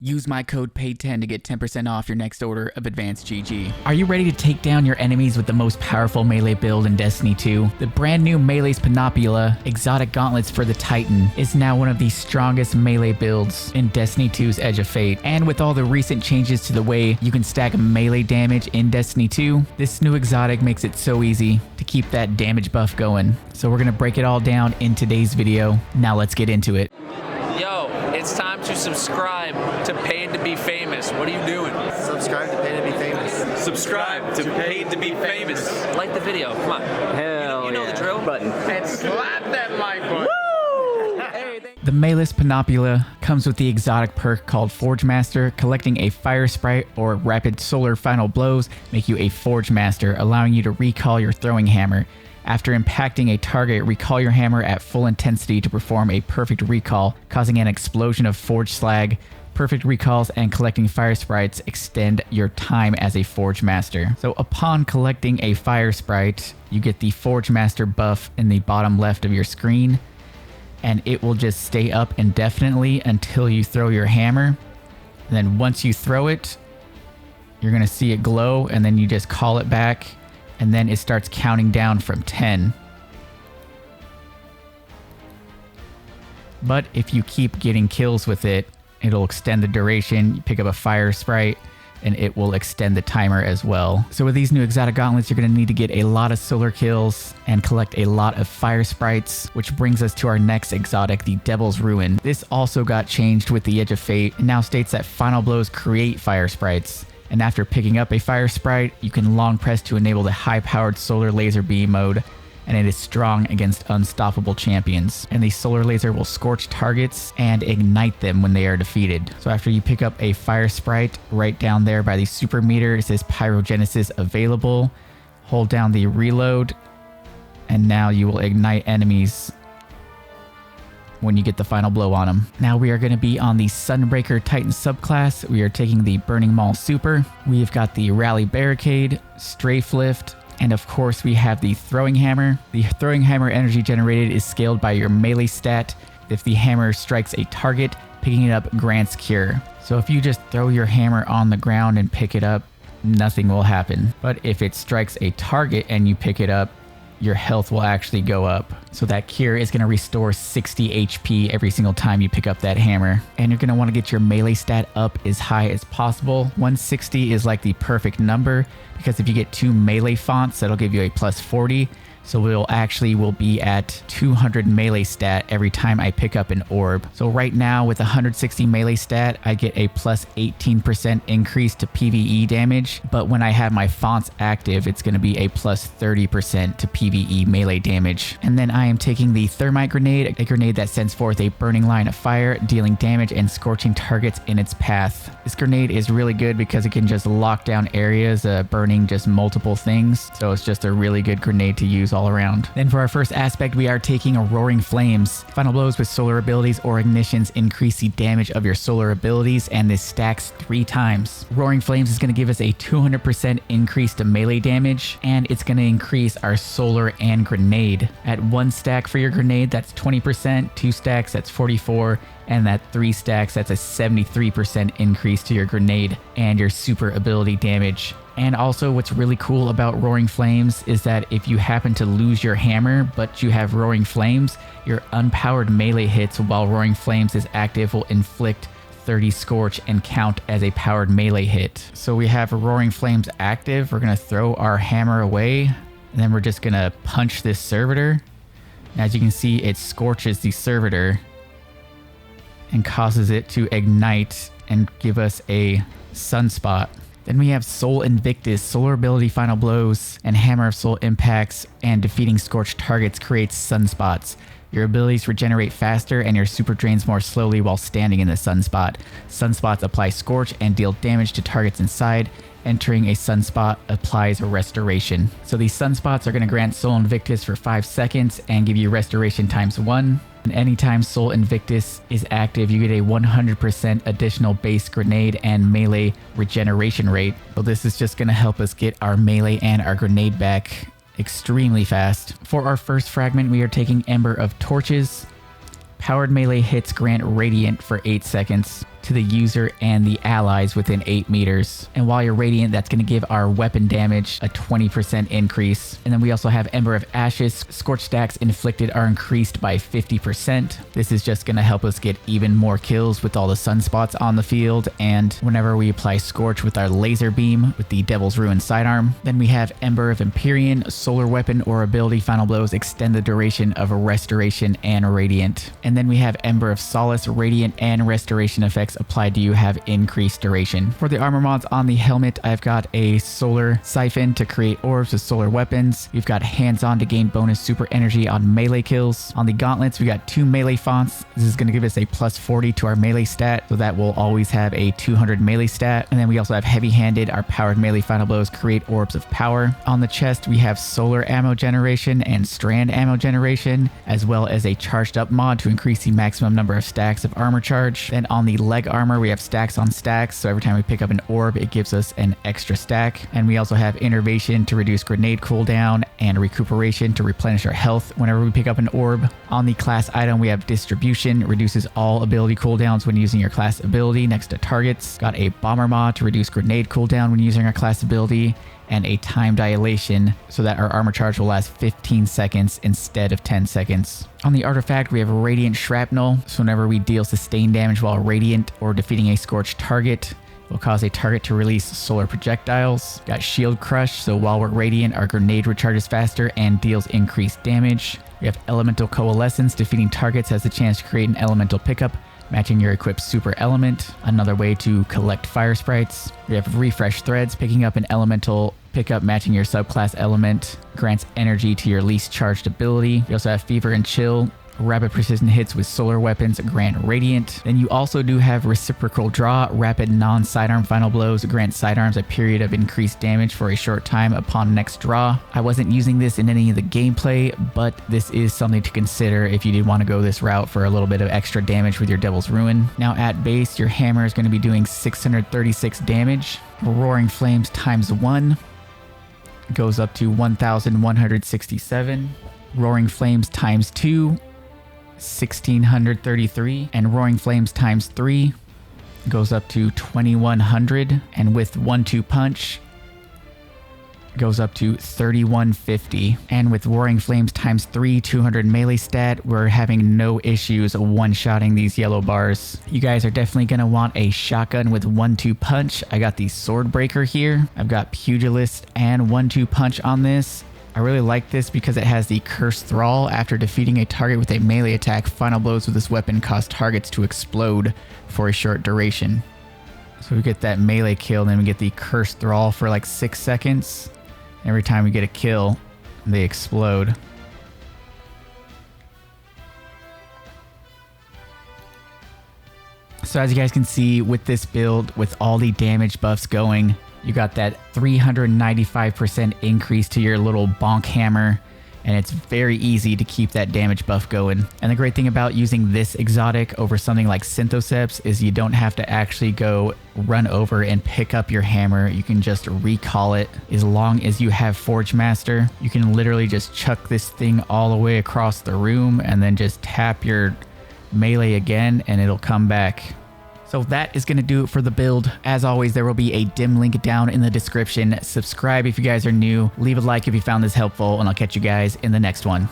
Use my code PAID10 to get 10% off your next order of Advanced GG. Are you ready to take down your enemies with the most powerful melee build in Destiny 2? The brand new Melas Panoplia Exotic Gauntlets for the Titan is now one of the strongest melee builds in Destiny 2's Edge of Fate. And with all the recent changes to the way you can stack melee damage in Destiny 2, this new exotic makes it so easy to keep that damage buff going. So we're going to break it all down in today's video. Now let's get into it. Yo, it's time to subscribe to Paid to Be Famous. What are you doing? Subscribe to Paid to Be Famous. Subscribe to Paid to Be Famous. Like the video, come on. Hell you know yeah. the drill. Button. And slap that like button. The Melas Panoplia comes with the exotic perk called Forge Master. Collecting a fire sprite or rapid solar final blows make you a Forge Master, allowing you to recall your throwing hammer. After impacting a target, recall your hammer at full intensity to perform a perfect recall, causing an explosion of forge slag. Perfect recalls and collecting fire sprites extend your time as a Forge Master. So upon collecting a fire sprite, you get the Forge Master buff in the bottom left of your screen, and it will just stay up indefinitely until you throw your hammer. And then once you throw it, you're going to see it glow, and then you just call it back. And then it starts counting down from 10. But if you keep getting kills with it, it'll extend the duration. You pick up a fire sprite and it will extend the timer as well. So with these new exotic gauntlets, you're going to need to get a lot of solar kills and collect a lot of fire sprites, which brings us to our next exotic, the Devil's Ruin. This also got changed with the Edge of Fate and now states that final blows create fire sprites. And after picking up a fire sprite, you can long press to enable the high-powered solar laser beam mode, and it is strong against unstoppable champions. And the solar laser will scorch targets and ignite them when they are defeated. So after you pick up a fire sprite, right down there by the super meter, it says Pyrogenesis available. Hold down the reload, and now you will ignite enemies when you get the final blow on them. Now we are going to be on the Sunbreaker Titan subclass. We are taking the Burning Maul Super. We've got the Rally Barricade, Strafe Lift, and of course we have the Throwing Hammer. The Throwing Hammer energy generated is scaled by your melee stat. If the hammer strikes a target, picking it up grants Cure. So if you just throw your hammer on the ground and pick it up, nothing will happen. But if it strikes a target and you pick it up, your health will actually go up. So that Cure is going to restore 60 HP every single time you pick up that hammer. And you're going to want to get your melee stat up as high as possible. 160 is like the perfect number, because if you get 2 melee fonts, that'll give you a plus 40. So we'll be at 200 melee stat every time I pick up an orb. So right now with 160 melee stat, I get a plus 18% increase to PvE damage. But when I have my fonts active, it's going to be a plus 30% to PvE melee damage. And then I am taking the Thermite Grenade, a grenade that sends forth a burning line of fire, dealing damage and scorching targets in its path. This grenade is really good because it can just lock down areas, burning just multiple things. So it's just a really good grenade to use all around. Then for our first aspect, we are taking a Roaring Flames. Final blows with solar abilities or ignitions increase the damage of your solar abilities, and this stacks 3 times. Roaring Flames is going to give us a 200% increase to melee damage, and it's going to increase our solar and grenade. At 1 stack for your grenade, that's 20%, 2 stacks, that's 44%, and that 3 stacks, that's a 73% increase to your grenade and your super ability damage. And also what's really cool about Roaring Flames is that if you happen to lose your hammer, but you have Roaring Flames, your unpowered melee hits while Roaring Flames is active will inflict 30 Scorch and count as a powered melee hit. So we have Roaring Flames active. We're going to throw our hammer away, and then we're just going to punch this servitor. And as you can see, it scorches the servitor and causes it to ignite and give us a sunspot. Then we have Soul Invictus. Solar ability final blows and Hammer of Soul impacts and defeating scorched targets creates sunspots. Your abilities regenerate faster and your super drains more slowly while standing in the sunspot. Sunspots apply scorch and deal damage to targets inside. Entering a sunspot applies a restoration. So these sunspots are going to grant Soul Invictus for 5 seconds and give you restoration ×1. And anytime Soul Invictus is active, you get a 100% additional base grenade and melee regeneration rate. So this is just going to help us get our melee and our grenade back extremely fast. For our first fragment, we are taking Ember of Torches. Powered melee hits grant Radiant for 8 seconds. to the user and the allies within 8 meters. And while you're radiant, that's going to give our weapon damage a 20% increase. And then we also have Ember of Ashes. Scorch stacks inflicted are increased by 50%. This is just going to help us get even more kills with all the sunspots on the field, and whenever we apply Scorch with our laser beam with the Devil's Ruin sidearm. Then we have Ember of Empyrean. Solar weapon or ability final blows extend the duration of Restoration and Radiant. And then we have Ember of Solace. Radiant and Restoration effects applied to you have increased duration. For the armor mods on the helmet, I've got a Solar Siphon to create orbs with solar weapons. We've got Hands On to gain bonus super energy on melee kills. On the gauntlets, we got 2 melee fonts. This is going to give us a plus 40 to our melee stat, so that will always have a 200 melee stat. And then we also have Heavy Handed. Our powered melee final blows create orbs of power. On the chest, we have solar ammo generation and strand ammo generation, as well as a charged up mod to increase the maximum number of stacks of armor charge. Then on the leg armor, we have stacks on stacks, so every time we pick up an orb, it gives us an extra stack. And we also have Innervation to reduce grenade cooldown and recuperation to replenish our health whenever we pick up an orb. On the class item, we have Distribution, reduces all ability cooldowns when using your class ability next to targets. Got a Bomber mod to reduce grenade cooldown when using our class ability, and a time dilation so that our armor charge will last 15 seconds instead of 10 seconds. On the artifact, we have Radiant Shrapnel, so whenever we deal sustained damage while radiant or defeating a scorched target, it will cause a target to release solar projectiles. Got Shield Crush, so while we're radiant, our grenade recharges faster and deals increased damage. We have Elemental Coalescence, defeating targets has the chance to create an elemental pickup matching your equipped super element, another way to collect fire sprites. We have Refresh Threads, picking up an elemental pickup matching your subclass element, grants energy to your least charged ability. We also have Fever and Chill. Rapid precision hits with solar weapons grant radiant. Then you also do have Reciprocal Draw. Rapid non-sidearm final blows grant sidearms a period of increased damage for a short time upon next draw. I wasn't using this in any of the gameplay, but this is something to consider if you did want to go this route for a little bit of extra damage with your Devil's Ruin. Now at base, your hammer is going to be doing 636 damage. Roaring Flames times 1 goes up to 1167. Roaring Flames times 2, 1633, and Roaring Flames times 3 goes up to 2100, and with 1-2 punch goes up to 3150. And with Roaring Flames times 3, 200 melee stat, we're having no issues one-shotting these yellow bars. You guys are definitely going to want a shotgun with 1-2 punch. I got the Sword Breaker here. I've got Pugilist and 1-2 punch on this. I really like this because it has the Cursed Thrall. After defeating a target with a melee attack, final blows with this weapon cause targets to explode for a short duration. So we get that melee kill, then we get the Cursed Thrall for like 6 seconds. Every time we get a kill, they explode. So as you guys can see with this build, with all the damage buffs going, you got that 395% increase to your little bonk hammer, and it's very easy to keep that damage buff going. And the great thing about using this exotic over something like Synthoceps is you don't have to actually go run over and pick up your hammer. You can just recall it. As long as you have Forge Master, you can literally just chuck this thing all the way across the room and then just tap your melee again and it'll come back. So that is going to do it for the build. As always, there will be a dim link down in the description. Subscribe if you guys are new. Leave a like if you found this helpful, and I'll catch you guys in the next one.